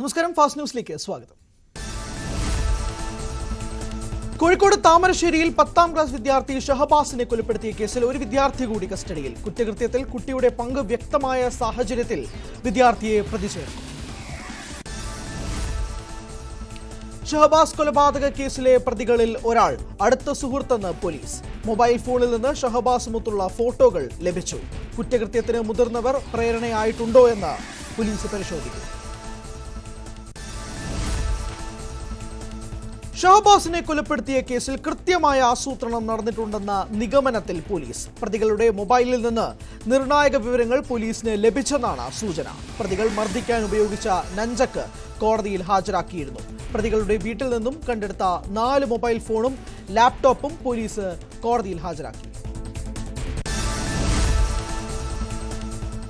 നമസ്കാരം, ഫാസ്റ്റ് ന്യൂസിലേക്ക് സ്വാഗതം. കോഴിക്കോട് താമരശ്ശേരിയിൽ 10ാം ക്ലാസ് വിദ്യാർത്ഥി ഷഹബാസിനെ കൊലപ്പെടുത്തിയ കേസിൽ ഒരു വിദ്യാർത്ഥി കൂടി കസ്റ്റഡിയിൽ. കുറ്റകൃത്യത്തിൽ കുട്ടിയുടെ പങ്ക് വ്യക്തമായ സാഹചര്യത്തിൽ വിദ്യാർത്ഥിയെ പ്രതി ചേർക്കും. ഷഹബാസ് കൊലപാതക കേസിലെ പ്രതികളിൽ ഒരാൾ അടുത്ത സുഹൃത്തെന്ന് പോലീസ്. മൊബൈൽ ഫോണിൽ നിന്ന് ഷഹബാസുമൊത്തുള്ള ഫോട്ടോകൾ ലഭിച്ചു. കുറ്റകൃത്യത്തിന് മുതിർന്നവർ പ്രേരണയായിട്ടുണ്ടോ എന്ന് പോലീസ് പരിശോധിക്കും. ഷഹബാസിനെ കൊലപ്പെടുത്തിയ കേസിൽ കൃത്യമായ ആസൂത്രണം നടന്നിട്ടുണ്ടെന്ന നിഗമനത്തിൽ പോലീസ്. പ്രതികളുടെ മൊബൈലിൽ നിന്ന് നിർണായക വിവരങ്ങൾ പോലീസിന് ലഭിച്ചെന്നാണ് സൂചന. പ്രതികൾ മർദ്ദിക്കാൻ ഉപയോഗിച്ച നഞ്ചക്ക് കോടതിയിൽ ഹാജരാക്കിയിരുന്നു. പ്രതികളുടെ വീട്ടിൽ നിന്നും കണ്ടെടുത്ത 4 മൊബൈൽ ഫോണും ലാപ്ടോപ്പും പോലീസ് കോടതിയിൽ ഹാജരാക്കി.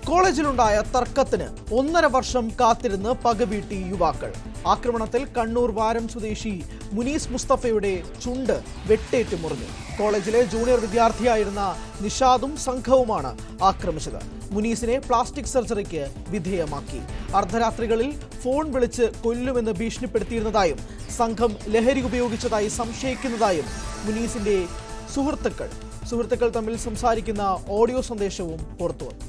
കോളേജിലുണ്ടായ തർക്കത്തിന് 1.5 വർഷം കാത്തിരുന്ന് പകവീട്ടി യുവാക്കൾ. ആക്രമണത്തിൽ കണ്ണൂർ വാരം സ്വദേശി മുനീസ് മുസ്തഫയുടെ ചുണ്ട് വെട്ടേറ്റ് മുറിഞ്ഞു. കോളേജിലെ ജൂനിയർ വിദ്യാർത്ഥിയായിരുന്ന നിഷാദും സംഘവുമാണ് ആക്രമിച്ചത്. മുനീസിനെ പ്ലാസ്റ്റിക് സർജറിക്ക് വിധേയമാക്കി. അർദ്ധരാത്രികളിൽ ഫോൺ വിളിച്ച് കൊല്ലുമെന്ന് ഭീഷണിപ്പെടുത്തിയിരുന്നതായും സംഘം ലഹരി ഉപയോഗിച്ചതായി സംശയിക്കുന്നതായും മുനീസിന്റെ സുഹൃത്തുക്കൾ തമ്മിൽ സംസാരിക്കുന്ന ഓഡിയോ സന്ദേശവും പുറത്തുവന്നു.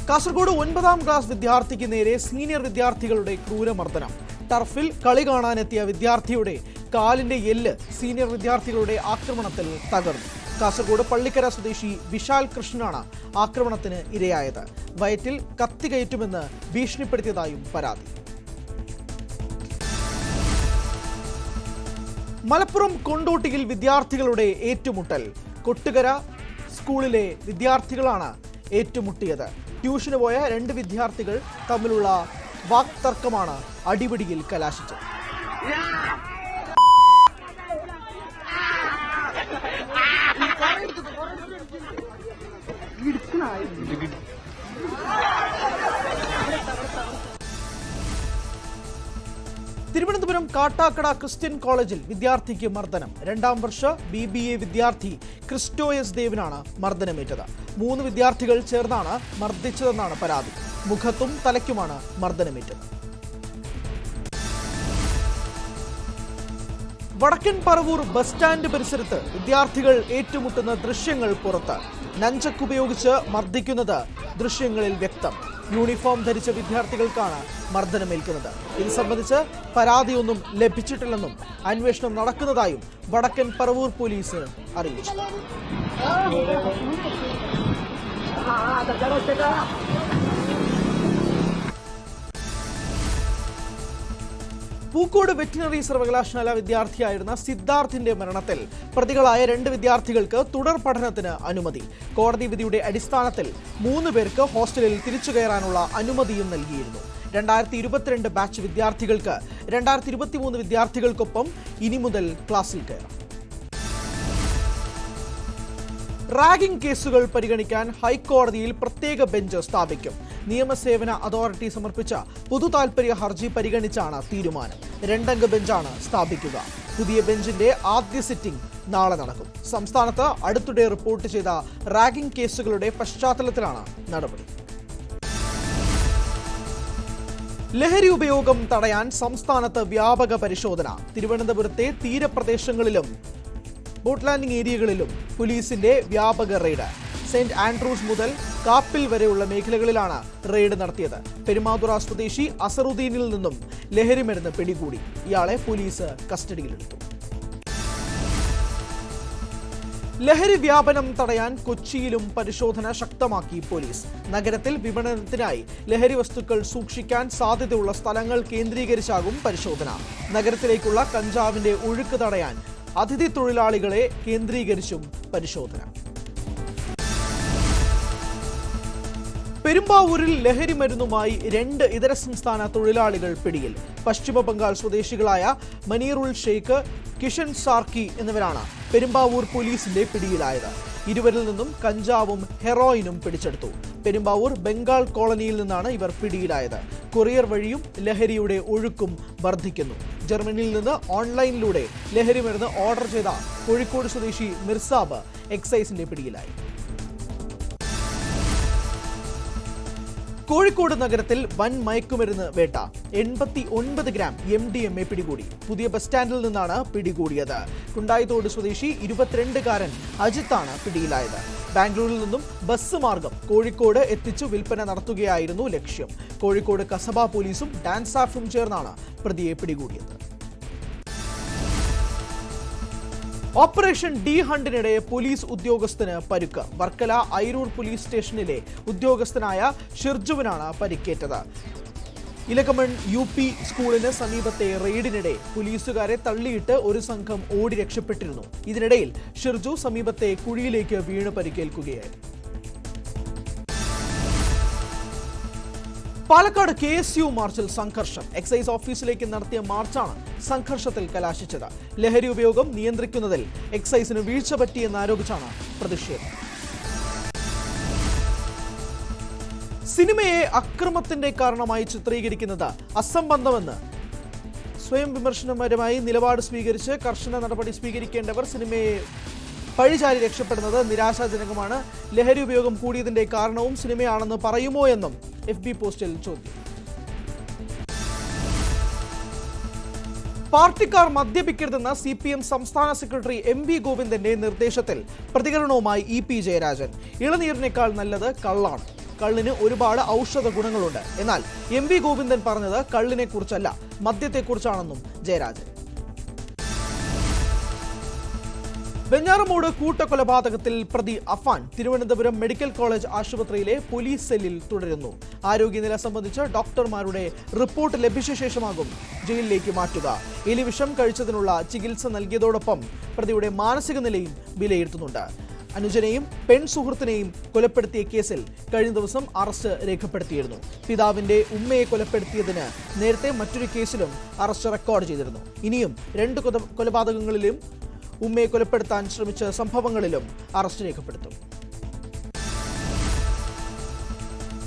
കാസർഗോഡ് 9ാം ക്ലാസ് വിദ്യാർത്ഥിക്ക് നേരെ സീനിയർ വിദ്യാർത്ഥികളുടെ ക്രൂരമർദ്ദനം. ടർഫിൽ കളി കാണാനെത്തിയ വിദ്യാർത്ഥിയുടെ കാലിന്റെ എല്ല് സീനിയർ വിദ്യാർത്ഥികളുടെ ആക്രമണത്തിൽ തകർന്നു. കാസർഗോഡ് പള്ളിക്കര സ്വദേശി വിശാൽ കൃഷ്ണനാണ് ആക്രമണത്തിന് ഇരയായത്. വയറ്റിൽ കത്തികയറ്റുമെന്ന് ഭീഷണിപ്പെടുത്തിയതായും പരാതി. മലപ്പുറം കൊണ്ടോട്ടിയിൽ വിദ്യാർത്ഥികളുടെ ഏറ്റുമുട്ടൽ. കൊട്ടുകര സ്കൂളിലെ വിദ്യാർത്ഥികളാണ് ഏറ്റുമുട്ടിയത്. ട്യൂഷന് പോയ 2 വിദ്യാർത്ഥികൾ തമ്മിലുള്ള വാക്തർക്കമാണ് അടിപിടിയിൽ കലാശിച്ചത്. തിരുവനന്തപുരം കാട്ടാക്കട ക്രിസ്ത്യൻ കോളേജിൽ വിദ്യാർത്ഥിക്ക് മർദ്ദനം. 2ാം വർഷ BBA വിദ്യാർത്ഥി ക്രിസ്റ്റോയസ് ദേവിനാണ് മർദ്ദനമേറ്റത്. 3 വിദ്യാർത്ഥികൾ ചേർന്നാണ് മർദ്ദിച്ചതെന്നാണ് പരാതി. മുഖത്തും തലയ്ക്കുമാണ് മർദ്ദനമേറ്റത്. വടക്കൻ പറവൂർ ബസ് സ്റ്റാൻഡ് പരിസരത്ത് വിദ്യാർത്ഥികൾ ഏറ്റുമുട്ടുന്ന ദൃശ്യങ്ങൾ പുറത്ത്. നഞ്ചക്കുപയോഗിച്ച് മർദ്ദിക്കുന്നത് ദൃശ്യങ്ങളിൽ വ്യക്തം. യൂണിഫോം ധരിച്ച വിദ്യാർത്ഥികൾക്കാണ് മർദ്ദനമേൽക്കുന്നത്. ഇത് സംബന്ധിച്ച് പരാതിയൊന്നും ലഭിച്ചിട്ടില്ലെന്നും അന്വേഷണം നടക്കുന്നതായും വടക്കൻ പറവൂർ പോലീസ് അറിയിച്ചു. പൂക്കോട് വെറ്റിനറി സർവകലാശാല വിദ്യാർത്ഥിയായിരുന്ന സിദ്ധാർത്ഥിന്റെ മരണത്തിൽ പ്രതികളായ 2 വിദ്യാർത്ഥികൾക്ക് തുടർ പഠനത്തിന് അനുമതി. കോടതി വിധിയുടെ അടിസ്ഥാനത്തിൽ 3 പേർക്ക് ഹോസ്റ്റലിൽ തിരിച്ചു കയറാനുള്ള അനുമതിയും നൽകിയിരുന്നു. 2022 ബാച്ച് വിദ്യാർത്ഥികൾക്ക് 2023 വിദ്യാർത്ഥികൾക്കൊപ്പം ഇനി മുതൽ ക്ലാസ്സിൽ കയറാം. റാഗിംഗ് കേസുകൾ പരിഗണിക്കാൻ ഹൈക്കോടതിയിൽ പ്രത്യേക ബെഞ്ച് സ്ഥാപിക്കും. നിയമസേവന അതോറിറ്റി സമർപ്പിച്ച പൊതുതാൽപര്യ ഹർജി പരിഗണിച്ചാണ് തീരുമാനം. 2-അംഗ ബെഞ്ചാണ് സ്ഥാപിക്കുക. പുതിയ ബെഞ്ചിന്റെ ആദ്യ സിറ്റിംഗ് നാളെ നടക്കും. സംസ്ഥാനത്ത് അടുത്തിടെ റിപ്പോർട്ട് ചെയ്ത റാഗിംഗ് കേസുകളുടെ പശ്ചാത്തലത്തിലാണ് നടപടി. ലഹരി ഉപയോഗം തടയാൻ സംസ്ഥാനത്ത് വ്യാപക പരിശോധന. തിരുവനന്തപുരത്തെ തീരപ്രദേശങ്ങളിലും ബോട്ട് ലാൻഡിംഗ് ഏരിയകളിലും പോലീസിന്റെ വ്യാപക റെയ്ഡ്. സെന്റ് ആൻഡ്രൂസ് മുതൽ കാപ്പിൽ വരെയുള്ള മേഖലകളിലാണ് റെയ്ഡ് നടത്തിയത്. പെരുമാതുറ സ്വദേശി അസറുദ്ദീനിൽ നിന്നും ലഹരി മരുന്ന് പിടികൂടി. ഇയാളെ പോലീസ് കസ്റ്റഡിയിലെടുത്തു. ലഹരി വ്യാപനം തടയാൻ കൊച്ചിയിലും പരിശോധന ശക്തമാക്കി പോലീസ്. നഗരത്തിൽ വിപണനത്തിനായി ലഹരി വസ്തുക്കൾ സൂക്ഷിക്കാൻ സാധ്യതയുള്ള സ്ഥലങ്ങൾ കേന്ദ്രീകരിച്ചാകും പരിശോധന. നഗരത്തിലേക്കുള്ള കഞ്ചാവിന്റെ ഒഴുക്ക് തടയാൻ അതിഥി തൊഴിലാളികളെ കേന്ദ്രീകരിച്ചും പരിശോധന. പെരുമ്പാവൂരിൽ ലഹരി മരുന്നുമായി 2 ഇതര സംസ്ഥാന തൊഴിലാളികൾ പിടിയിൽ. പശ്ചിമ ബംഗാൾ സ്വദേശികളായ മനീറുൽ ഷെയ്ഖ്, കിഷൻ സാർക്കി എന്നിവരാണ് പെരുമ്പാവൂർ പോലീസിന്റെ പിടിയിലായത്. ഇരുവരിൽ നിന്നും കഞ്ചാവും ഹെറോയിനും പിടിച്ചെടുത്തു. പെരുമ്പാവൂർ ബംഗാൾ കോളനിയിൽ നിന്നാണ് ഇവർ പിടിയിലായത്. കൊറിയർ വഴിയും ലഹരിയുടെ ഒഴുക്കും വർദ്ധിക്കുന്നു. ജർമ്മനിയിൽ നിന്ന് ഓൺലൈനിലൂടെ ലഹരി മരുന്ന് ഓർഡർ ചെയ്ത കോഴിക്കോട് സ്വദേശി മിർസാബ് എക്സൈസിന്റെ പിടിയിലായി. കോഴിക്കോട് നഗരത്തിൽ വൻ മയക്കുമരുന്ന് വേട്ട. 89 ഗ്രാം MDMA പിടികൂടി. പുതിയ ബസ് സ്റ്റാൻഡിൽ നിന്നാണ് പിടികൂടിയത്. കുണ്ടായിത്തോട് സ്വദേശി 22-കാരൻ അജിത്താണ് പിടിയിലായത്. ബാംഗ്ലൂരിൽ നിന്നും ബസ് മാർഗം കോഴിക്കോട് എത്തിച്ചു വിൽപ്പന നടത്തുകയായിരുന്നു ലക്ഷ്യം. കോഴിക്കോട് കസബ പോലീസും ഡാൻസാഫും ചേർന്നാണ് പ്രതിയെ പിടികൂടിയത്. ഓപ്പറേഷൻ ഡി ഹണ്ടിനിടെ പോലീസ് ഉദ്യോഗസ്ഥന് പരുക്ക്. വർക്കല ഐരൂർ പോലീസ് സ്റ്റേഷനിലെ ഉദ്യോഗസ്ഥനായ ഷിർജുവിനാണ് പരിക്കേറ്റത്. ഇലക്കമൺ UP സ്കൂളിന് സമീപത്തെ റെയ്ഡിനിടെ പോലീസുകാരെ തള്ളിയിട്ട് ഒരു സംഘം ഓടി രക്ഷപ്പെട്ടിരുന്നു. ഇതിനിടയിൽ ഷിർജു സമീപത്തെ കുഴിയിലേക്ക് വീണ് പരിക്കേൽക്കുകയായിരുന്നു. പാലക്കാട് KSU മാർച്ചിൽ സംഘർഷം. എക്സൈസ് ഓഫീസിലേക്ക് നടത്തിയ മാർച്ചാണ് സംഘർഷത്തിൽ കലാശിച്ചത്. ലഹരി ഉപയോഗം നിയന്ത്രിക്കുന്നതിൽ എക്സൈസിന് വീഴ്ച പറ്റിയെന്നാരോപിച്ചാണ് പ്രതിഷേധം. സിനിമയെ അക്രമത്തിന്റെ കാരണമായി ചിത്രീകരിക്കുന്നത് അസംബന്ധമെന്ന് സ്വയം വിമർശനപരമായി നിലപാട് സ്വീകരിച്ച് കർശന നടപടി സ്വീകരിക്കേണ്ടവർ സിനിമയെ പഴിചാരി രക്ഷപ്പെടുന്നത് നിരാശാജനകമാണ്. ലഹരി ഉപയോഗം കൂടിയതിന്റെ കാരണവും സിനിമയാണെന്ന് പറയുമോ എന്നും FB പോസ്റ്റിൽ ചോദ്യം. പാർട്ടിക്കാർ മദ്യപിക്കരുതെന്ന CPM സംസ്ഥാന സെക്രട്ടറി MV ഗോവിന്ദന്റെ നിർദ്ദേശത്തിൽ പ്രതികരണവുമായി EP ജയരാജൻ. ഇളനീരിനേക്കാൾ നല്ലത് കള്ളാണ്. കള്ളിന് ഒരുപാട് ഔഷധ ഗുണങ്ങളുണ്ട്. എന്നാൽ MV ഗോവിന്ദൻ പറഞ്ഞത് കള്ളിനെ കുറിച്ചല്ല, മദ്യത്തെക്കുറിച്ചാണെന്നും ജയരാജൻ. വെഞ്ഞാറമൂട് കൂട്ടക്കൊലപാതകത്തിൽ പ്രതി അഫാൻ തിരുവനന്തപുരം മെഡിക്കൽ കോളേജ് ആശുപത്രിയിലെ പോലീസ് സെല്ലിൽ തുടരുന്നു. ആരോഗ്യനില സംബന്ധിച്ച് ഡോക്ടർമാരുടെ റിപ്പോർട്ട് ലഭിച്ച ശേഷമാകും ജയിലിലേക്ക് മാറ്റുക. എലിവിഷം കഴിച്ചതിനുള്ള ചികിത്സ നൽകിയതോടൊപ്പം പ്രതിയുടെ മാനസിക നിലയും വിലയിരുത്തുന്നുണ്ട്. അനുജനെയും സുഹൃത്തിനെയും കൊലപ്പെടുത്തിയ കേസിൽ കഴിഞ്ഞ ദിവസം അറസ്റ്റ് രേഖപ്പെടുത്തിയിരുന്നു. പിതാവിന്റെ ഉമ്മയെ കൊലപ്പെടുത്തിയതിന് നേരത്തെ മറ്റൊരു കേസിലും അറസ്റ്റ് റെക്കോർഡ് ചെയ്തിരുന്നു. ഇനിയും 2 കൊലപാതകങ്ങളിലും ഉമ്മയെ കൊലപ്പെടുത്താൻ ശ്രമിച്ച സംഭവങ്ങളിലും അറസ്റ്റ് രേഖപ്പെടുത്തും.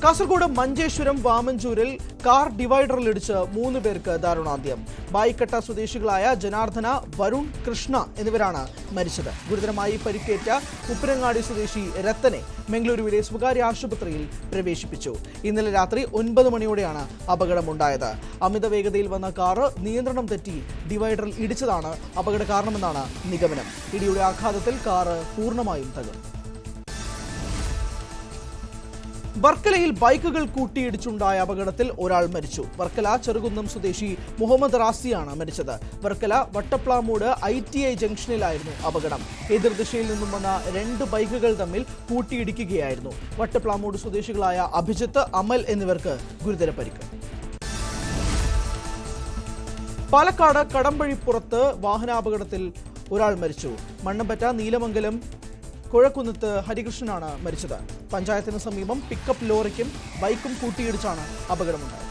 കാസർഗോഡ് മഞ്ചേശ്വരം വാമഞ്ചൂരിൽ കാർ ഡിവൈഡറിലിടിച്ച് 3 പേർക്ക് ദാരുണാന്ത്യം. ബായിക്കട്ട സ്വദേശികളായ ജനാർദ്ദന, വരുൺ, കൃഷ്ണ എന്നിവരാണ് മരിച്ചത്. ഗുരുതരമായി പരിക്കേറ്റ ഉപ്പരങ്ങാടി സ്വദേശി രത്തനെ മംഗളൂരുവിലെ സ്വകാര്യ ആശുപത്രിയിൽ പ്രവേശിപ്പിച്ചു. ഇന്നലെ രാത്രി 9 മണിയോടെയാണ് അപകടമുണ്ടായത്. അമിത വേഗതയിൽ വന്ന കാറ് നിയന്ത്രണം തെറ്റി ഡിവൈഡറിൽ ഇടിച്ചതാണ് അപകട കാരണമെന്നാണ് നിഗമനം. ഇടിയുടെ ആഘാതത്തിൽ കാറ് പൂർണ്ണമായും തകർന്നു. വർക്കലയിൽ ബൈക്കുകൾ കൂട്ടിയിടിച്ചുണ്ടായ അപകടത്തിൽ ഒരാൾ മരിച്ചു. വർക്കല ചെറുകുന്നം സ്വദേശി മുഹമ്മദ് റാസിയാണ് മരിച്ചത്. വർക്കല വട്ടപ്ലാമൂട് ITI ജംഗ്ഷനിലായിരുന്നു അപകടം. എതിർദിശയിൽ നിന്നും വന്ന 2 ബൈക്കുകൾ തമ്മിൽ കൂട്ടിയിടിക്കുകയായിരുന്നു. വട്ടപ്ലാമൂട് സ്വദേശികളായ അഭിജിത്ത്, അമൽ എന്നിവർക്ക് ഗുരുതര പരിക്ക്. പാലക്കാട് കടമ്പഴിപ്പുറത്ത് വാഹനാപകടത്തിൽ ഒരാൾ മരിച്ചു. മണ്ണമ്പറ്റ നീലമംഗലം കുഴക്കുന്നത്ത് ഹരികൃഷ്ണനാണ് മരിച്ചത്. പഞ്ചായത്തിന് സമീപം പിക്കപ്പ് ലോറിക്കും ബൈക്കും കൂട്ടിയിടിച്ചാണ് അപകടമുണ്ടായത്.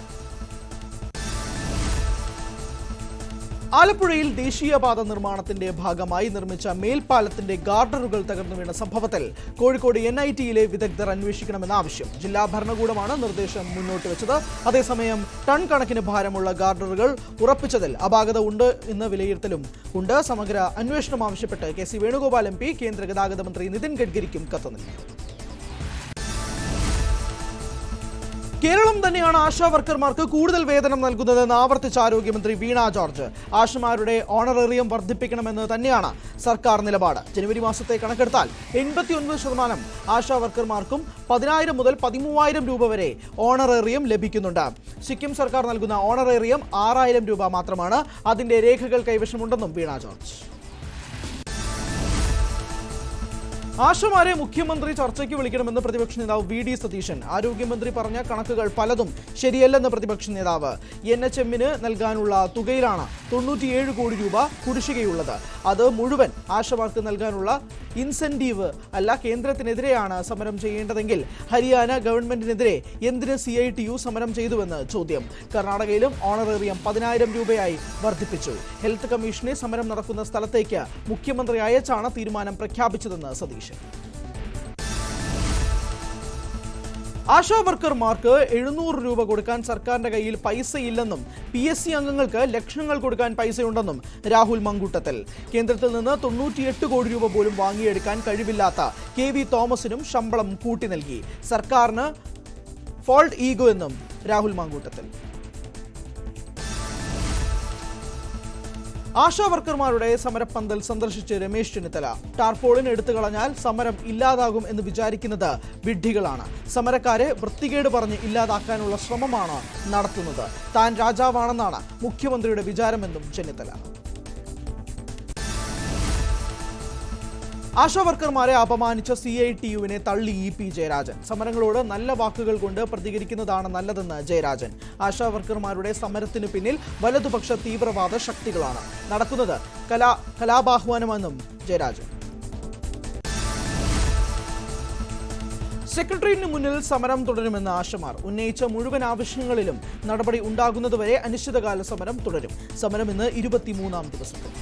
ആലപ്പുഴയിൽ ദേശീയപാത നിർമ്മാണത്തിന്റെ ഭാഗമായി നിർമ്മിച്ച മേൽപ്പാലത്തിന്റെ ഗാർഡറുകൾ തകർന്നു വീണ സംഭവത്തിൽ കോഴിക്കോട് NITയിലെ വിദഗ്ധർ അന്വേഷിക്കണമെന്ന ആവശ്യം. ജില്ലാ ഭരണകൂടമാണ് നിർദ്ദേശം മുന്നോട്ട് വെച്ചത്. അതേസമയം ടൺ കണക്കിന് ഭാരമുള്ള ഗാർഡറുകൾ ഉറപ്പിച്ചതിൽ അപാകത ഉണ്ട് എന്ന വിലയിരുത്തലും ഉണ്ട്. സമഗ്ര അന്വേഷണം ആവശ്യപ്പെട്ട് KC വേണുഗോപാൽ MP കേന്ദ്ര ഗതാഗത മന്ത്രി നിതിൻ ഗഡ്കരിക്കും കത്ത് നൽകി. കേരളം തന്നെയാണ് ആശാ വർക്കർമാർക്ക് കൂടുതൽ വേതനം നൽകുന്നതെന്ന് ആവർത്തിച്ച ആരോഗ്യമന്ത്രി വീണ ജോർജ്. ആശമാരുടെ ഓണറേറിയം വർദ്ധിപ്പിക്കണമെന്ന് തന്നെയാണ് സർക്കാർ നിലപാട്. ജനുവരി മാസത്തെ കണക്കെടുത്താൽ 89% ആശാ വർക്കർമാർക്കും 10,000 മുതൽ 13,000 രൂപ വരെ ഓണറേറിയം ലഭിക്കുന്നുണ്ട്. സിക്കിം സർക്കാർ നൽകുന്ന ഓണറേറിയം 6,000 രൂപ മാത്രമാണ്. അതിന്റെ രേഖകൾ കൈവശമുണ്ടെന്നും വീണ ജോർജ്. ആശമാരെ മുഖ്യമന്ത്രി ചർച്ചയ്ക്ക് വിളിക്കണമെന്ന് പ്രതിപക്ഷ നേതാവ് VD സതീശൻ. ആരോഗ്യമന്ത്രി പറഞ്ഞ കണക്കുകൾ പലതും ശരിയല്ലെന്ന് പ്രതിപക്ഷ നേതാവ്. NHMന് നൽകാനുള്ള തുകയിലാണ് 97 കോടി രൂപ കുടിശ്ശികയുള്ളത്. അത് മുഴുവൻ ആശമാർക്ക് നൽകാനുള്ള ഇൻസെന്റീവ് അല്ല. കേന്ദ്രത്തിനെതിരെയാണ് സമരം ചെയ്യേണ്ടതെങ്കിൽ ഹരിയാന ഗവൺമെന്റിനെതിരെ എന്തിന് CITU സമരം ചെയ്തുവെന്ന് ചോദ്യം. കർണാടകയിലും ഓണറേറിയം 10,000 രൂപയായി വർദ്ധിപ്പിച്ചു. ഹെൽത്ത് കമ്മീഷനെ സമരം നടക്കുന്ന സ്ഥലത്തേക്ക് മുഖ്യമന്ത്രി അയച്ചാണ് തീരുമാനം പ്രഖ്യാപിച്ചതെന്ന് സതീശൻ. ആശാ വർക്കർമാർക്ക് 700 രൂപ കൊടുക്കാൻ സർക്കാരിന്റെ കയ്യിൽ പൈസയില്ലെന്നും PSC അംഗങ്ങൾക്ക് ലക്ഷങ്ങൾ കൊടുക്കാൻ പൈസയുണ്ടെന്നും രാഹുൽ മങ്കൂട്ടത്തിൽ. കേന്ദ്രത്തിൽ നിന്ന് 98 കോടി രൂപ പോലും വാങ്ങിയെടുക്കാൻ കഴിവില്ലാത്ത KV തോമസിനും ശമ്പളം കൂട്ടി നൽകി. സർക്കാരിന് ഫോൾട്ട് ഈഗോ എന്നും രാഹുൽ മാങ്കൂട്ടത്തിൽ. ആശാ വർക്കർമാരുടെ സമരപ്പന്തൽ സന്ദർശിച്ച് രമേശ് ചെന്നിത്തല. ടാർപോളിൻ എടുത്തു കളഞ്ഞാൽ സമരം ഇല്ലാതാകും എന്ന് വിചാരിക്കുന്നത് വിഡ്ഢികളാണ്. സമരക്കാരെ വൃത്തികേട് പറഞ്ഞ് ഇല്ലാതാക്കാനുള്ള ശ്രമമാണ് നടത്തുന്നത്. താൻ രാജാവാണെന്നാണ് മുഖ്യമന്ത്രിയുടെ വിചാരമെന്നും ചെന്നിത്തല. ആശാ വർക്കർമാരെ അപമാനിച്ച CITU-വിനെ തള്ളി EP ജയരാജൻ. സമരങ്ങളോട് നല്ല വാക്കുകൾ കൊണ്ട് പ്രതികരിക്കുന്നതാണ് നല്ലതെന്ന് ജയരാജൻ. ആശാ വർക്കർമാരുടെ സമരത്തിന് പിന്നിൽ വലതുപക്ഷ തീവ്രവാദ ശക്തികളാണ്. നടക്കുന്നത് കലാപാഹ്വാനമെന്നും ജയരാജൻ. സെക്രട്ടേറിയറ്റിന് മുന്നിൽ സമരം തുടരുമെന്ന് ആശമാർ. ഉന്നയിച്ച മുഴുവൻ ആവശ്യങ്ങളിലും നടപടി ഉണ്ടാകുന്നതുവരെ അനിശ്ചിതകാല സമരം തുടരും. സമരം ഇന്ന് 23-ാം ദിവസത്തിൽ.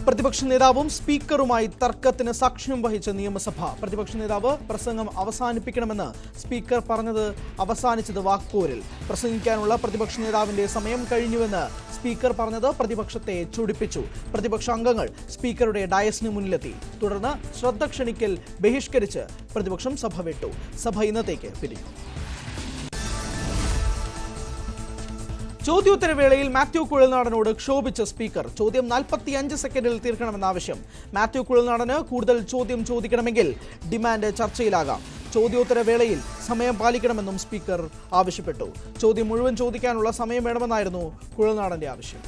പ്രതിപക്ഷ നേതാവും സ്പീക്കറുമായി തർക്കത്തിന് സാക്ഷ്യം വഹിച്ച നിയമസഭ. പ്രതിപക്ഷ നേതാവ് പ്രസംഗം അവസാനിപ്പിക്കണമെന്ന് സ്പീക്കർ പറഞ്ഞത് അവസാനിച്ചത് വാക്പോരിൽ. പ്രസംഗിക്കാനുള്ള പ്രതിപക്ഷ നേതാവിന്റെ സമയം കഴിഞ്ഞുവെന്ന് സ്പീക്കർ പറഞ്ഞത് പ്രതിപക്ഷത്തെ ചൊടിപ്പിച്ചു. പ്രതിപക്ഷ അംഗങ്ങൾ സ്പീക്കറുടെ ഡയസിന് മുന്നിലെത്തി. തുടർന്ന് ശ്രദ്ധ ക്ഷണിക്കൽ ബഹിഷ്കരിച്ച് പ്രതിപക്ഷം സഭ വിട്ടു. സഭ ഇന്നത്തേക്ക് പിരിഞ്ഞു. ചോദ്യോത്തരവേളയിൽ മാത്യു കുഴൽനാടനോട് ക്ഷോഭിച്ച സ്പീക്കർ. ചോദ്യം 45 സെക്കൻഡിൽ തീർക്കണമെന്ന ആവശ്യം. മാത്യു കുഴൽനാടന് കൂടുതൽ ചോദ്യം ചോദിക്കണമെങ്കിൽ ഡിമാൻഡ് ചർച്ചയിലാകാം. ചോദ്യോത്തരവേളയിൽ സമയം പാലിക്കണമെന്നും സ്പീക്കർ ആവശ്യപ്പെട്ടു. ചോദ്യം മുഴുവൻ ചോദിക്കാനുള്ള സമയം വേണമെന്നായിരുന്നു കുഴൽനാടന്റെ ആവശ്യം.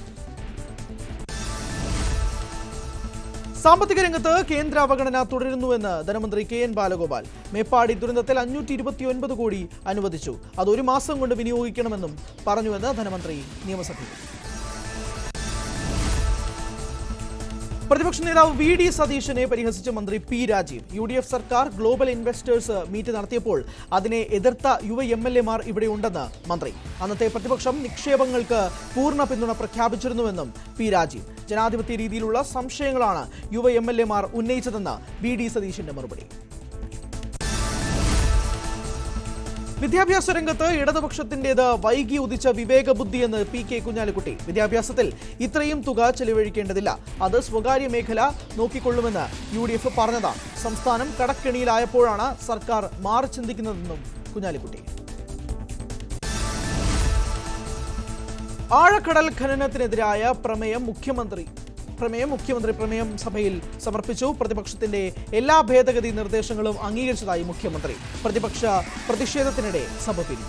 സാമ്പത്തിക രംഗത്ത് കേന്ദ്ര അവഗണന തുടരുന്നുവെന്ന് ധനമന്ത്രി KN ബാലഗോപാൽ. മേപ്പാടി ദുരന്തത്തിൽ 529 കോടി അനുവദിച്ചു. അത് 1 മാസം കൊണ്ട് വിനിയോഗിക്കണമെന്നും പറഞ്ഞുവെന്ന് ധനമന്ത്രി നിയമസഭയിൽ. പ്രതിപക്ഷ നേതാവ് VD സതീശനെ പരിഹസിച്ച മന്ത്രി P രാജീവ്. UDF സർക്കാർ ഗ്ലോബൽ ഇൻവെസ്റ്റേഴ്സ് മീറ്റ് നടത്തിയപ്പോൾ അതിനെ എതിർത്ത യുവ MLA-മാർ ഇവിടെയുണ്ടെന്ന് മന്ത്രി. അന്നത്തെ പ്രതിപക്ഷം നിക്ഷേപങ്ങൾക്ക് പൂർണ്ണ പിന്തുണ പ്രഖ്യാപിച്ചിരുന്നുവെന്നും P രാജീവ്. ജനാധിപത്യ രീതിയിലുള്ള സംശയങ്ങളാണ് യുവ MLA-മാർ ഉന്നയിച്ചതെന്ന് VD സതീശന്റെ മറുപടി. വിദ്യാഭ്യാസ രംഗത്ത് ഇടതുപക്ഷത്തിന്റേത് വൈകി ഉദിച്ച വിവേകബുദ്ധിയെന്ന് PK കുഞ്ഞാലിക്കുട്ടി. വിദ്യാഭ്യാസത്തിൽ ഇത്രയും തുക ചെലവഴിക്കേണ്ടതില്ല, അത് സ്വകാര്യ മേഖല നോക്കിക്കൊള്ളുമെന്ന് UDF പറഞ്ഞതാണ്. സംസ്ഥാനം കടക്കെണിയിലായപ്പോഴാണ് സർക്കാർ മാറി ചിന്തിക്കുന്നതെന്നും കുഞ്ഞാലിക്കുട്ടി. ആഴക്കടൽ ഖനനത്തിനെതിരായ പ്രമേയം മുഖ്യമന്ത്രി സഭയിൽ സമർപ്പിച്ചു. പ്രതിപക്ഷത്തിന്റെ എല്ലാ ഭേദഗതി നിർദ്ദേശങ്ങളും അംഗീകരിച്ചതായി മുഖ്യമന്ത്രി. പ്രതിപക്ഷ പ്രതിഷേധത്തിനിടെ സഭ പിരിഞ്ഞു.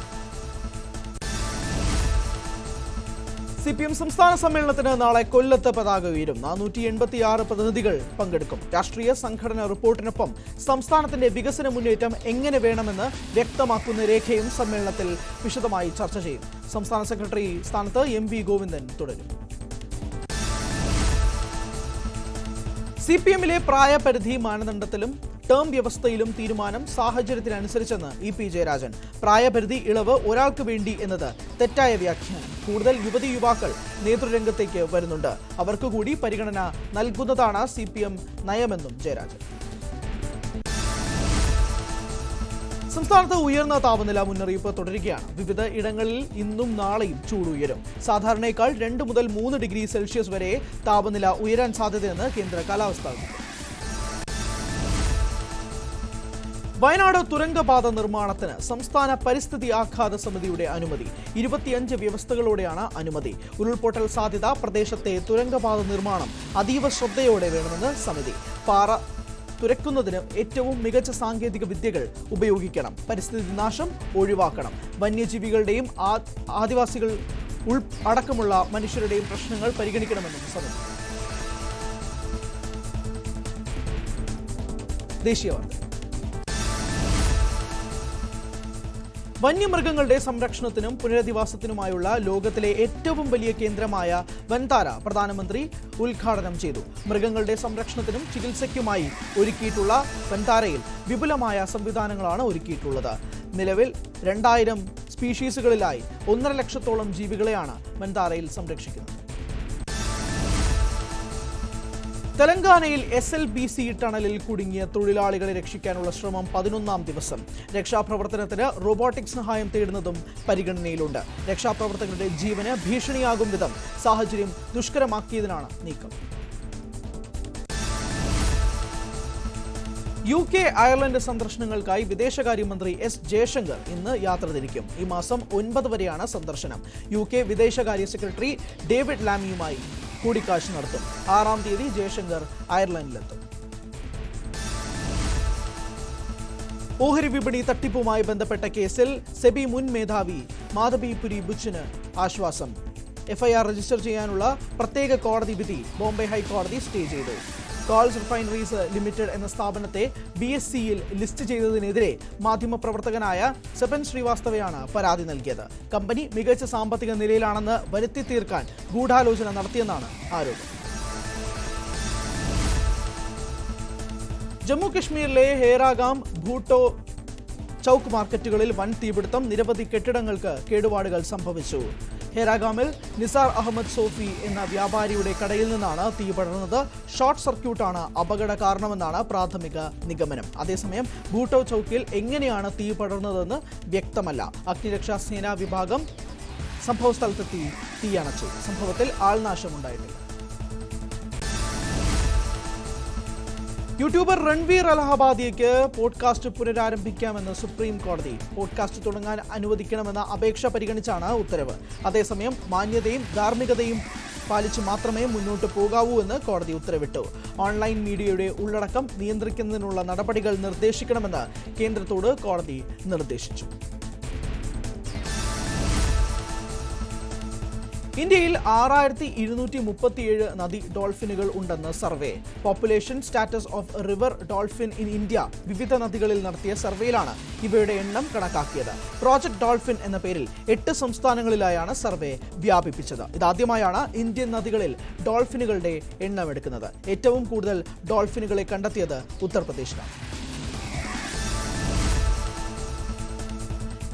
CPM സംസ്ഥാന സമ്മേളനത്തിന് നാളെ കൊല്ലത്ത് പതാക ഉയരും. 486 പ്രതിനിധികൾ പങ്കെടുക്കും. രാഷ്ട്രീയ സംഘടന റിപ്പോർട്ടിനൊപ്പം സംസ്ഥാനത്തിന്റെ വികസന മുന്നേറ്റം എങ്ങനെ വേണമെന്ന് വ്യക്തമാക്കുന്ന രേഖയും സമ്മേളനത്തിൽ വിശദമായി ചർച്ച ചെയ്യും. സംസ്ഥാന സെക്രട്ടറി സ്ഥാനത്ത് MV ഗോവിന്ദൻ തുടരും. CPM-ലെ പ്രായപരിധി മാനദണ്ഡത്തിലും ടേം വ്യവസ്ഥയിലും തീരുമാനം സാഹചര്യത്തിനനുസരിച്ചെന്ന് EP ജയരാജൻ. പ്രായപരിധി ഇളവ് ഒരാൾക്ക് വേണ്ടി എന്നത് തെറ്റായ വ്യാഖ്യാനം. കൂടുതൽ യുവാക്കൾ നേതൃരംഗത്തേക്ക് വരുന്നുണ്ട്. അവർക്ക് കൂടി പരിഗണന നൽകുന്നതാണ് CPM നയമെന്നും ജയരാജൻ. സംസ്ഥാനത്ത് ഉയർന്ന താപനില മുന്നറിയിപ്പ് തുടരുകയാണ്. വിവിധ ഇടങ്ങളിൽ ഇന്നും നാളെയും ചൂട് ഉയരും. സാധാരണയേക്കാൾ 2 മുതൽ 3 ഡിഗ്രി സെൽഷ്യസ് വരെ താപനില ഉയരാൻ സാധ്യതയെന്ന് കേന്ദ്ര കാലാവസ്ഥാ വകുപ്പ്. വയനാട് തുരങ്കപാത നിർമ്മാണത്തിന് സംസ്ഥാന പരിസ്ഥിതി ആഘാത സമിതിയുടെ അനുമതി. 25 വ്യവസ്ഥകളോടെയാണ് അനുമതി. ഉരുൾപൊട്ടൽ സാധ്യത പ്രദേശത്തെ തുരങ്കപാത നിർമ്മാണം അതീവ ശ്രദ്ധയോടെ വേണമെന്ന് സമിതി. പാറ തുരക്കുന്നതിന് ഏറ്റവും മികച്ച സാങ്കേതിക വിദ്യകൾ ഉപയോഗിക്കണം. പരിസ്ഥിതി നാശം ഒഴിവാക്കണം. വന്യജീവികളുടെയും ആദിവാസികൾ അടക്കമുള്ള മനുഷ്യരുടെയും പ്രശ്നങ്ങൾ പരിഗണിക്കണമെന്നും സമിതി. ദേശീയ വാർത്ത. വന്യമൃഗങ്ങളുടെ സംരക്ഷണത്തിനും പുനരധിവാസത്തിനുമായുള്ള ലോകത്തിലെ ഏറ്റവും വലിയ കേന്ദ്രമായ വൻതാര പ്രധാനമന്ത്രി ഉദ്ഘാടനം ചെയ്തു. മൃഗങ്ങളുടെ സംരക്ഷണത്തിനും ചികിത്സയ്ക്കുമായി ഒരുക്കിയിട്ടുള്ള വൻതാരയിൽ വിപുലമായ സംവിധാനങ്ങളാണ് ഒരുക്കിയിട്ടുള്ളത്. നിലവിൽ 2000 സ്പീഷീസുകളിലായി 1.5 ലക്ഷത്തോളം ജീവികളെയാണ് വൻതാരയിൽ സംരക്ഷിക്കുന്നത്. തെലങ്കാനയിൽ SLBC ടണലിൽ കുടുങ്ങിയ തൊഴിലാളികളെ രക്ഷിക്കാനുള്ള ശ്രമം 11ാം ദിവസം. രക്ഷാപ്രവർത്തനത്തിന് റോബോട്ടിക് സഹായം തേടുന്നതും പരിഗണനയിലുണ്ട്. രക്ഷാപ്രവർത്തകരുടെ ജീവന് ഭീഷണിയാകും വിധം സാഹചര്യം ദുഷ്കരമാക്കിയതിനാണ് നീക്കം. UK അയർലൻഡ് സന്ദർശനങ്ങൾക്കായി വിദേശകാര്യമന്ത്രി എസ് ജയശങ്കർ ഇന്ന് യാത്ര തിരിക്കും. ഈ മാസം 9 വരെയാണ് സന്ദർശനം. UK വിദേശകാര്യ സെക്രട്ടറി ഡേവിഡ് ലാമിയുമായി കൂടിക്കാഴ്ച നടത്തും. 6-ാം തീയതി ജയശങ്കർ അയർലൻഡിലെത്തും. ഓഹരി വിപണി തട്ടിപ്പുമായി ബന്ധപ്പെട്ട കേസിൽ സെബി മുൻ മേധാവി മാധബി ബുച്ചിന് ആശ്വാസം. FIR രജിസ്റ്റർ ചെയ്യാനുള്ള പ്രത്യേക കോടതി വിധി ബോംബെ ഹൈക്കോടതി സ്റ്റേ ചെയ്തു. കോൾസ് റിഫൈനറീസ് ലിമിറ്റഡ് എന്ന സ്ഥാപനത്തെ BSEയിൽ ലിസ്റ്റ് ചെയ്തതിനെതിരെ മാധ്യമപ്രവർത്തകനായ സെബൻ ശ്രീവാസ്തവയാണ് പരാതി നൽകിയത്. കമ്പനി മികച്ച സാമ്പത്തിക നിലയിലാണെന്ന് വരുത്തി തീർക്കാൻ ഗൂഢാലോചന നടത്തിയെന്നാണ് ആരോപണം. ജമ്മു കശ്മീരിലെ ഹേരാഗാം, ഭൂട്ടോ, ചൌക്ക് മാർക്കറ്റുകളിൽ വൻ തീപിടുത്തം. നിരവധി കെട്ടിടങ്ങൾക്ക് കേടുപാടുകൾ സംഭവിച്ചു. ഹേരാഗാമിൽ നിസാർ അഹമ്മദ് സോഫി എന്ന വ്യാപാരിയുടെ കടയിൽ നിന്നാണ് തീ പടർന്നത്. ഷോർട്ട് സർക്യൂട്ടാണ് അപകട കാരണമെന്നാണ് പ്രാഥമിക നിഗമനം. അതേസമയം ഭൂട്ടോ ചൌക്കിൽ എങ്ങനെയാണ് തീ പടർന്നതെന്ന് വ്യക്തമല്ല. അഗ്നിരക്ഷാ സേനാ വിഭാഗം സംഭവസ്ഥലത്തെത്തി തീയണച്ചു. സംഭവത്തിൽ ആൾനാശമുണ്ടായിട്ടില്ല. യൂട്യൂബർ രൺവീർ അലഹബാദിയയ്ക്ക് പോഡ്കാസ്റ്റ് പുനരാരംഭിക്കാമെന്ന് സുപ്രീം കോടതി. പോഡ്കാസ്റ്റ് തുടങ്ങാൻ അനുവദിക്കണമെന്ന അപേക്ഷ പരിഗണിച്ചാണ് ഉത്തരവ്. അതേസമയം മാന്യതയും ധാർമ്മികതയും പാലിച്ചു മാത്രമേ മുന്നോട്ട് പോകാവൂ എന്ന് കോടതി ഉത്തരവിട്ടു. ഓൺലൈൻ മീഡിയയുടെ ഉള്ളടക്കം നിയന്ത്രിക്കുന്നതിനുള്ള നടപടികൾ നിർദ്ദേശിക്കണമെന്ന് കേന്ദ്രത്തോട് കോടതി നിർദ്ദേശിച്ചു. ഇന്ത്യയിൽ 6237 നദി ഡോൾഫിനുകൾ ഉണ്ടെന്ന് survey. Population status of river dolphin in India വിവിധ നദികളിൽ നടത്തിയ സർവേയിലാണ് ഇവയുടെ എണ്ണം കണക്കാക്കിയത്. പ്രോജക്ട് ഡോൾഫിൻ എന്ന പേരിൽ 8 സംസ്ഥാനങ്ങളിലായാണ് സർവേ വ്യാപിപ്പിച്ചത്. ഇതാദ്യമായാണ് ഇന്ത്യൻ നദികളിൽ ഡോൾഫിനുകളുടെ എണ്ണം എടുക്കുന്നത്. ഏറ്റവും കൂടുതൽ ഡോൾഫിനുകളെ കണ്ടെത്തിയത് ഉത്തർപ്രദേശിലാണ്.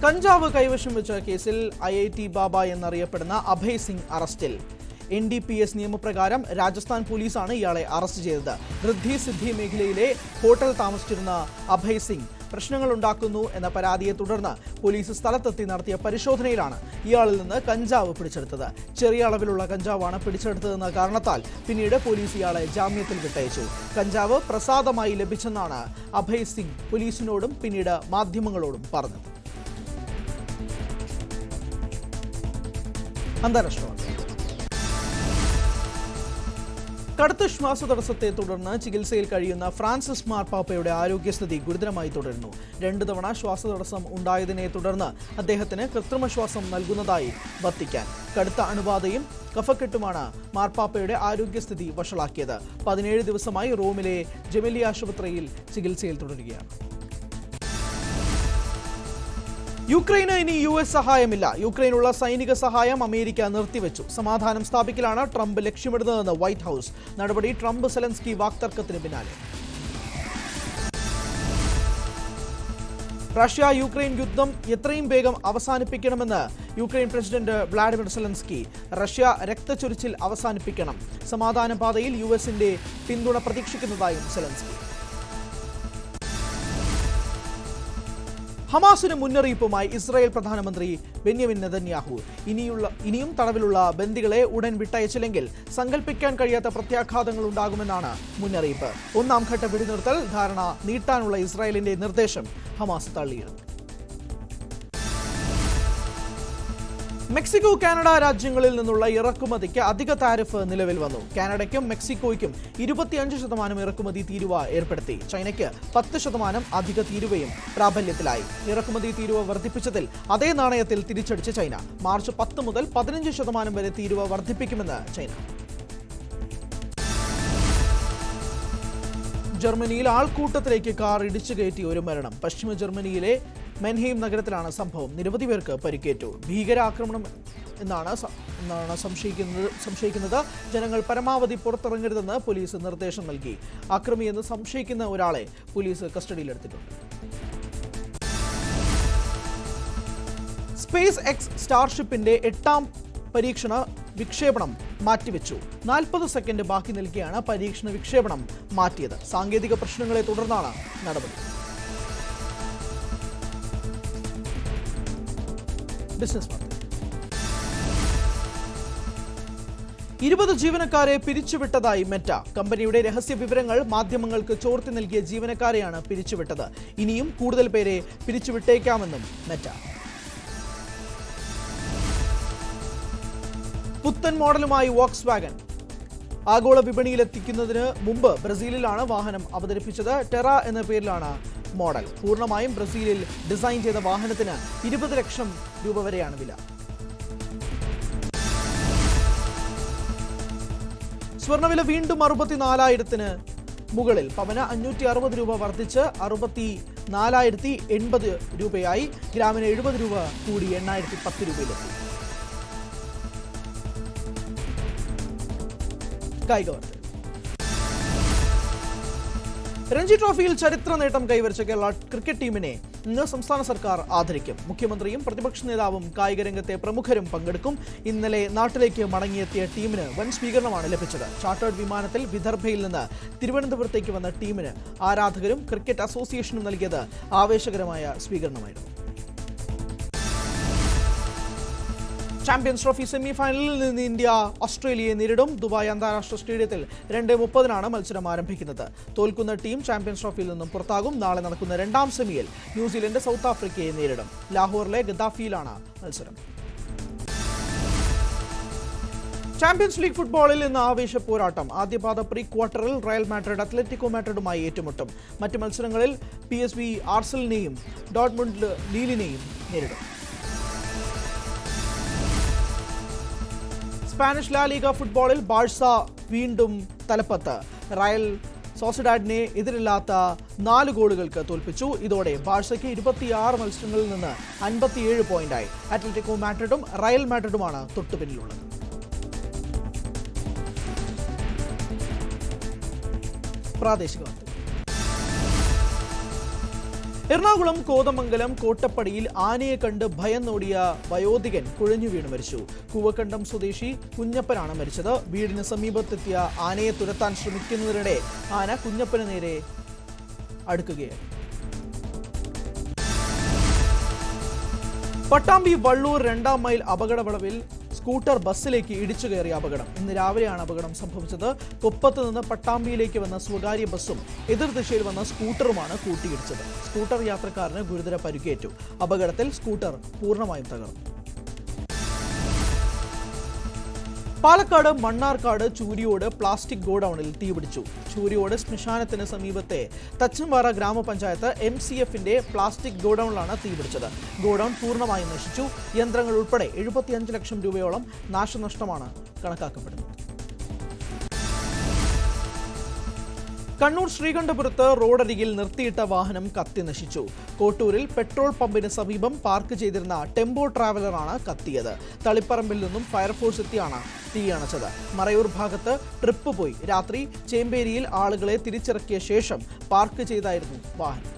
കഞ്ചാവ് കൈവശം വെച്ച കേസിൽ IIT ബാബ എന്നറിയപ്പെടുന്ന അഭയ് സിംഗ് അറസ്റ്റിൽ. NDPS നിയമപ്രകാരം രാജസ്ഥാൻ പോലീസാണ് ഇയാളെ അറസ്റ്റ് ചെയ്തത്. റിദ്ധി സിദ്ധി മേഖലയിലെ ഹോട്ടൽ താമസിച്ചിരുന്ന അഭയ് സിംഗ് പ്രശ്നങ്ങൾ ഉണ്ടാക്കുന്നു എന്ന പരാതിയെ തുടർന്ന് പോലീസ് സ്ഥലത്തെത്തി നടത്തിയ പരിശോധനയിലാണ് ഇയാളിൽ നിന്ന് കഞ്ചാവ് പിടിച്ചെടുത്തത്. ചെറിയ അളവിലുള്ള കഞ്ചാവാണ് പിടിച്ചെടുത്തതെന്ന കാരണത്താൽ പിന്നീട് പോലീസ് ഇയാളെ ജാമ്യത്തിൽ വിട്ടയച്ചു. കഞ്ചാവ് പ്രസാദമായി ലഭിച്ചെന്നാണ് അഭയ് സിംഗ് പോലീസിനോടും പിന്നീട് മാധ്യമങ്ങളോടും പറഞ്ഞത്. അന്താരാഷ്ട്ര വാർത്തകൾ. കടുത്ത ശ്വാസതടസ്സത്തെ തുടർന്ന് ചികിത്സയിൽ കഴിയുന്ന ഫ്രാൻസിസ് മാർപ്പാപ്പയുടെ ആരോഗ്യസ്ഥിതി ഗുരുതരമായി തുടരുന്നു. 2 തവണ ശ്വാസതടസ്സം ഉണ്ടായതിനെ തുടർന്ന് അദ്ദേഹത്തിന് കൃത്രിമശ്വാസം നൽകുന്നതായി വത്തിക്കാൻ. കടുത്ത അണുബാധയും കഫക്കെട്ടുമാണ് മാർപ്പാപ്പയുടെ ആരോഗ്യസ്ഥിതി വഷളാക്കിയത്. 17 ദിവസമായി റോമിലെ ജെമിലി ആശുപത്രിയിൽ ചികിത്സയിൽ തുടരുകയാണ്. യുക്രൈന് ഇനി US സഹായമില്ല. യുക്രൈനുള്ള സൈനിക സഹായം അമേരിക്ക നിർത്തിവെച്ചു. സമാധാനം സ്ഥാപിക്കലാണ് ട്രംപ് ലക്ഷ്യമിടുന്നതെന്ന് വൈറ്റ് ഹൌസ്. നടപടി ട്രംപ് സെലൻസ്കി വാക്തർക്കത്തിന് പിന്നാലെ. റഷ്യ യുക്രൈൻ യുദ്ധം എത്രയും വേഗം അവസാനിപ്പിക്കണമെന്ന് Ukraine president Vladimir Zelensky. Russia രക്തച്ചൊരിച്ചിൽ അവസാനിപ്പിക്കണം. സമാധാന പാതയിൽ US-ന്റെ പിന്തുണ പ്രതീക്ഷിക്കുന്നതായും സെലൻസ്കി. ഹമാസിന് മുന്നറിയിപ്പുമായി ഇസ്രായേൽ പ്രധാനമന്ത്രി ബെന്യാമിൻ നെതന്യാഹു. ഇനിയും തടവിലുള്ള ബന്ദികളെ ഉടൻ വിട്ടയച്ചില്ലെങ്കിൽ സങ്കല്പിക്കാൻ കഴിയാത്ത പ്രത്യാഘാതങ്ങൾ ഉണ്ടാകുമെന്നാണ് മുന്നറിയിപ്പ്. 1-ാം ഘട്ട വെടിനിർത്തൽ ധാരണ നീട്ടാനുള്ള ഇസ്രായേലിന്റെ നിർദ്ദേശം ഹമാസ് തള്ളിയിരുന്നു. മെക്സിക്കോ, കാനഡ രാജ്യങ്ങളിൽ നിന്നുള്ള ഇറക്കുമതിക്ക് അധിക താരിഫ് നിലവിൽ വന്നു. കാനഡയ്ക്കും മെക്സിക്കോയ്ക്കും 25% ഇറക്കുമതി തീരുവ ഏർപ്പെടുത്തി. ചൈനയ്ക്ക് 10% അധിക തീരുവയും പ്രാബല്യത്തിലായി. ഇറക്കുമതി തീരുവ വർദ്ധിപ്പിച്ചതിൽ അതേ നാണയത്തിൽ തിരിച്ചടിച്ച് ചൈന. മാർച്ച് 10 മുതൽ 15% വരെ തീരുവ വർദ്ധിപ്പിക്കുമെന്ന് ചൈന. ജർമ്മനിയിൽ ആൾക്കൂട്ടത്തിലേക്ക് കാർ ഇടിച്ചു കയറ്റി ഒരു മരണം. പശ്ചിമ ജർമ്മനിയിലെ മെൻഹെയിം നഗരത്തിലാണ് സംഭവം. നിരവധി പേർക്ക് പരിക്കേറ്റു. ഭീകരാക്രമണം എന്നാണ് സംശയിക്കുന്നത്. ജനങ്ങൾ പരമാവധി പുറത്തിറങ്ങരുതെന്ന് പോലീസ് നിർദ്ദേശം നൽകി. അക്രമിയെന്ന് സംശയിക്കുന്ന ഒരാളെ പോലീസ് കസ്റ്റഡിയിലെടുത്തിട്ടുണ്ട്. സ്പേസ് എക്സ് സ്റ്റാർഷിപ്പിന്റെ 8-ാം പരീക്ഷണ വിക്ഷേപണം മാറ്റിവെച്ചു. 40 സെക്കൻഡ് ബാക്കി നിൽക്കെയാണ് പരീക്ഷണ വിക്ഷേപണം മാറ്റിയത്. സാങ്കേതിക പ്രശ്നങ്ങളെ തുടർന്നാണ് നടപടി. ബിസിനസ് വാർത്ത. 20 ജീവനക്കാരെ പിരിച്ചുവിട്ടതായി മെറ്റ. കമ്പനിയുടെ രഹസ്യ വിവരങ്ങൾ മാധ്യമങ്ങൾക്ക് ചോർത്തി നൽകിയ ജീവനക്കാരെയാണ് പിരിച്ചുവിട്ടത്. ഇനിയും കൂടുതൽ പേരെ പിരിച്ചുവിട്ടേക്കാമെന്നും മെറ്റ. പുത്തൻ മോഡലുമായി വോക്സ് വാഗൺ ആഗോള വിപണിയിലെത്തിക്കുന്നതിന് മുമ്പ് ബ്രസീലിലാണ് വാഹനം അവതരിപ്പിച്ചത്. ടെറ എന്ന പേരിലാണ് മോഡൽ. പൂർണ്ണമായും ബ്രസീലിൽ ഡിസൈൻ ചെയ്ത വാഹനത്തിന് 20 ലക്ഷം രൂപ വരെയാണ് വില. സ്വർണ്ണവില വീണ്ടും 64,000-ന് മുകളിൽ. പവന് 560 രൂപ വർദ്ധിച്ച് 64,080 രൂപയായി. ഗ്രാമിന് 70 രൂപ കൂടി 8,010 രൂപയിലെത്തി. കായിക വാർത്തകൾ. രഞ്ജി ട്രോഫിയിൽ ചരിത്ര നേട്ടം കൈവരിച്ച കേരള ക്രിക്കറ്റ് ടീമിനെ ഇന്ന് സംസ്ഥാന സർക്കാർ ആദരിക്കും. മുഖ്യമന്ത്രിയും പ്രതിപക്ഷ നേതാവും കായിക രംഗത്തെ പ്രമുഖരും പങ്കെടുക്കും. ഇന്നലെ നാട്ടിലേക്ക് മടങ്ങിയെത്തിയ ടീമിന് വൻ സ്വീകരണമാണ് ലഭിച്ചത്. ചാർട്ടേഡ് വിമാനത്തിൽ വിദർഭയിൽ നിന്ന് തിരുവനന്തപുരത്തേക്ക് വന്ന ടീമിന് ആരാധകരും ക്രിക്കറ്റ് അസോസിയേഷനും നൽകിയത് ആവേശകരമായ സ്വീകരണമായിരുന്നു. ചാമ്പ്യൻസ് ട്രോഫി സെമി ഫൈനലിൽ നിന്ന് ഇന്ത്യ ഓസ്ട്രേലിയയെ നേരിടും. ദുബായ് അന്താരാഷ്ട്ര സ്റ്റേഡിയത്തിൽ 2:30-നാണ് മത്സരം ആരംഭിക്കുന്നത്. തോൽക്കുന്ന ടീം ചാമ്പ്യൻസ് ട്രോഫിയിൽ നിന്നും പുറത്താകും. നാളെ നടക്കുന്ന രണ്ടാം സെമിയിൽ ന്യൂസിലൻഡ് സൗത്ത് ആഫ്രിക്കയെ നേരിടും. ലാഹോറിലെ ഗദ്ദാഫിയിലാണ് മത്സരം. ചാമ്പ്യൻസ് ലീഗ് ഫുട്ബോളിൽ ഇന്ന് ആവേശ പോരാട്ടം. ആദ്യപാദ പ്രീ ക്വാർട്ടറിൽ റയൽ മാഡ്രിഡ് അത്ലറ്റിക്കോ മാഡ്രിഡുമായി ഏറ്റുമുട്ടും. മറ്റ് മത്സരങ്ങളിൽ PSV ആർസണലിനെയും ഡോർട്ട്മുണ്ട് ലീലിനെയും നേരിടും. സ്പാനിഷ് ലാ ലീഗ ഫുട്ബോളിൽ ബാഴ്സ വീണ്ടും തലപ്പത്ത്. റയൽ സോസിഡാഡിനെ എതിരില്ലാത്ത 4 ഗോളുകൾക്ക് തോൽപ്പിച്ചു. ഇതോടെ ബാഴ്സയ്ക്ക് 26 മത്സരങ്ങളിൽ നിന്ന് 57 പോയിന്റായി. അത്ലറ്റിക്കോ മാഡ്രിഡും റയൽ മാഡ്രിഡുമാണ് തൊട്ടുപിന്നിലുള്ളത്. പ്രാദേശിക വാർത്തകൾ. എറണാകുളം കോതമംഗലം കോട്ടപ്പടിയിൽ ആനയെ കണ്ട് ഭയന്നോടിയ വയോധികൻ കുഴഞ്ഞു വീണ് മരിച്ചു. കൂവക്കണ്ടം സ്വദേശി കുഞ്ഞപ്പനാണ് മരിച്ചത്. വീടിന് സമീപത്തെത്തിയ ആനയെ തുരത്താൻ ശ്രമിക്കുന്നതിനിടെ ആന കുഞ്ഞപ്പന് നേരെ അടുക്കുകയായിരുന്നു. പട്ടാമ്പി വള്ളൂർ 2-ാം മൈൽ അപകടവളവിൽ സ്കൂട്ടർ ബസ്സിലേക്ക് ഇടിച്ചു കയറിയ അപകടം. ഇന്ന് രാവിലെയാണ് അപകടം സംഭവിച്ചത്. കൊപ്പത്ത് നിന്ന് പട്ടാമ്പിയിലേക്ക് വന്ന സ്വകാര്യ ബസ്സും എതിർദിശയിൽ വന്ന സ്കൂട്ടറുമാണ് കൂട്ടിയിടിച്ചത്. സ്കൂട്ടർ യാത്രക്കാരന് ഗുരുതര പരിക്കേറ്റു. അപകടത്തിൽ സ്കൂട്ടർ പൂർണ്ണമായും തകർന്നു. പാലക്കാട് മണ്ണാർക്കാട് ചൂരിയോട് പ്ലാസ്റ്റിക് ഗോഡൌണിൽ തീപിടിച്ചു. ചൂരിയോട് ശ്മശാനത്തിന് സമീപത്തെ തച്ചമ്പാറ ഗ്രാമപഞ്ചായത്ത് MCFന്റെ പ്ലാസ്റ്റിക് ഗോഡൌണിലാണ് തീപിടിച്ചത്. ഗോഡൌൺ പൂർണ്ണമായും നശിച്ചു. യന്ത്രങ്ങൾ ഉൾപ്പെടെ 75 ലക്ഷം രൂപയോളം നാശനഷ്ടമാണ് കണക്കാക്കപ്പെടുന്നത്. കണ്ണൂർ ശ്രീകണ്ഠപുരത്ത് റോഡരികിൽ നിർത്തിയിട്ട വാഹനം കത്തി നശിച്ചു. കോട്ടൂരിൽ പെട്രോൾ പമ്പിന് സമീപം പാർക്ക് ചെയ്തിരുന്ന ടെമ്പോ ട്രാവലറാണ് കത്തിയത്. തളിപ്പറമ്പിൽ നിന്നും ഫയർഫോഴ്സ് എത്തിയാണ് തീയണച്ചത്. മറയൂർ ഭാഗത്ത് ട്രിപ്പ് പോയി രാത്രി ചേമ്പേരിയിൽ ആളുകളെ തിരിച്ചിറക്കിയ ശേഷം പാർക്ക് ചെയ്തായിരുന്നു വാഹനം.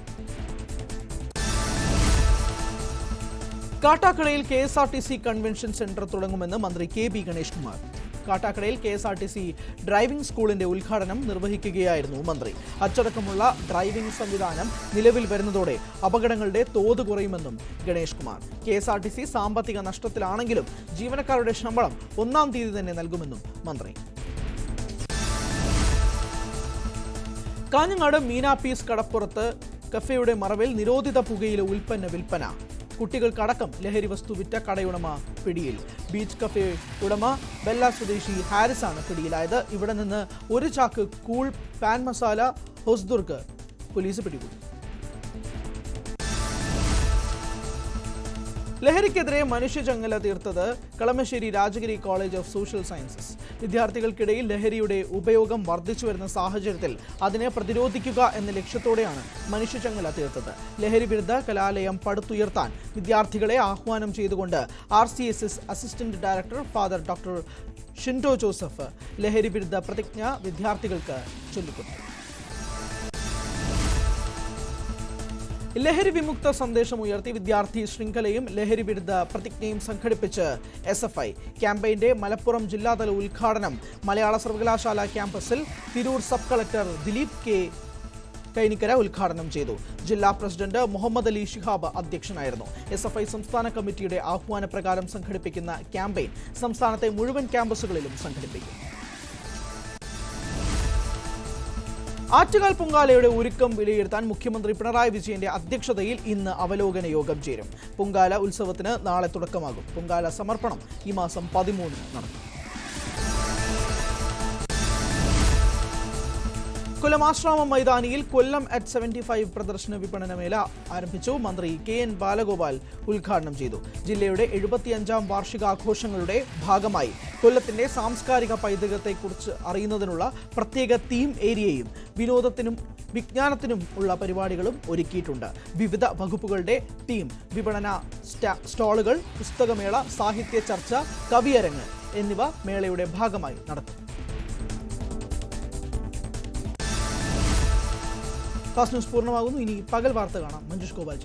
കാട്ടാക്കടയിൽ KSRTC കൺവെൻഷൻ സെന്റർ തുടങ്ങുമെന്ന് മന്ത്രി KB ഗണേഷ് കുമാർ. കാട്ടാക്കടയിൽ KSRTC ഡ്രൈവിംഗ് സ്കൂളിന്റെ ഉദ്ഘാടനം നിർവഹിക്കുകയായിരുന്നു മന്ത്രി. അച്ചടക്കമുള്ള ഡ്രൈവിംഗ് സംവിധാനം നിലവിൽ വരുന്നതോടെ അപകടങ്ങളുടെ തോത് കുറയുമെന്നും ഗണേഷ് കുമാർ. KSRTC സാമ്പത്തിക നഷ്ടത്തിലാണെങ്കിലും ജീവനക്കാരുടെ ശമ്പളം 1-ാം തീയതി തന്നെ നൽകുമെന്നും മന്ത്രി. കാഞ്ഞങ്ങാട് മീന പീസ് കടപ്പുറത്ത് കഫേയുടെ മറവിൽ നിരോധിത പുകയില ഉൽപ്പന്ന വിൽപ്പന. കുട്ടികൾക്കടക്കം ലഹരി വസ്തു വിറ്റ കടയുടമ പിടിയിൽ. ബീച്ച് കഫേ ഉടമ ബെല്ല സ്വദേശി ഹാരിസാണ് പിടിയിലായത്. ഇവിടെ നിന്ന് 1 ചാക്ക് കൂൾ പാൻ മസാല ഹൊസ്ദുർഗ് പോലീസ് പിടികൂടി. ലഹരിക്കെതിരെ മനുഷ്യചങ്ങല തീർത്തത് Kalamassery Rajagiri college of social sciences. വിദ്യാർത്ഥികൾക്കിടയിൽ ലഹരിയുടെ ഉപയോഗം വർദ്ധിച്ചു വരുന്ന സാഹചര്യത്തിൽ അതിനെ പ്രതിരോധിക്കുക എന്ന ലക്ഷ്യത്തോടെയാണ് മനുഷ്യചങ്ങല തീർത്തത്. ലഹരി വിരുദ്ധ കലാലയം പടുത്തുയർത്താൻ വിദ്യാർത്ഥികളെ ആഹ്വാനം ചെയ്തുകൊണ്ട് RCSS assistant director father doctor Shindo Joseph ലഹരി വിരുദ്ധ പ്രതിജ്ഞ വിദ്യാർത്ഥികൾക്ക് ചൊല്ലിക്കൊടുത്തു. ലഹരി വിമുക്ത സന്ദേശം ഉയർത്തി വിദ്യാർത്ഥി ശൃംഖലയും ലഹരി വിരുദ്ധ പ്രതിജ്ഞയും സംഘടിപ്പിച്ച് SFI. ക്യാമ്പയിന്റെ മലപ്പുറം ജില്ലാതല ഉദ്ഘാടനം മലയാള സർവകലാശാല ക്യാമ്പസിൽ Tirur sub collector Dileep K Kainikkara ഉദ്ഘാടനം ചെയ്തു. ജില്ലാ പ്രസിഡന്റ് മുഹമ്മദ് അലി ശിഹാബ് അധ്യക്ഷനായിരുന്നു. SFI സംസ്ഥാന കമ്മിറ്റിയുടെ ആഹ്വാനപ്രകാരം സംഘടിപ്പിക്കുന്ന ക്യാമ്പയിൻ സംസ്ഥാനത്തെ മുഴുവൻ ക്യാമ്പസുകളിലും സംഘടിപ്പിക്കും. ആറ്റുകാൽ പൊങ്കാലയുടെ ഒരുക്കം വിലയിരുത്താൻ മുഖ്യമന്ത്രി പിണറായി വിജയന്റെ അധ്യക്ഷതയിൽ ഇന്ന് അവലോകന യോഗം ചേരും. പൊങ്കാല ഉത്സവത്തിന് നാളെ തുടക്കമാകും. പൊങ്കാല സമർപ്പണം ഈ മാസം 13 നടക്കും. കൊല്ലം ആശ്രാമം മൈതാനിയിൽ കൊല്ലം അറ്റ് 75 പ്രദർശന വിപണനമേള ആരംഭിച്ചു. മന്ത്രി KN ബാലഗോപാൽ ഉദ്ഘാടനം ചെയ്തു. ജില്ലയുടെ 75ാം വാർഷികാഘോഷങ്ങളുടെ ഭാഗമായി കൊല്ലത്തിന്റെ സാംസ്കാരിക പൈതൃകത്തെക്കുറിച്ച് അറിയുന്നതിനുള്ള പ്രത്യേക തീം ഏരിയയും വിനോദത്തിനും വിജ്ഞാനത്തിനും ഉള്ള പരിപാടികളും ഒരുക്കിയിട്ടുണ്ട്. വിവിധ വകുപ്പുകളുടെ ടീം വിപണന സ്റ്റാളുകൾ, പുസ്തകമേള, സാഹിത്യ ചർച്ച, കവിയരങ്ങ് എന്നിവ മേളയുടെ ഭാഗമായി നടത്തും. ഫാസ്റ്റ് ന്യൂസ് പൂർണ്ണമാകുന്നു. ഇനി പകൽ വാർത്ത കാണാം. മഞ്ജുഷ് ഗോപാൽ.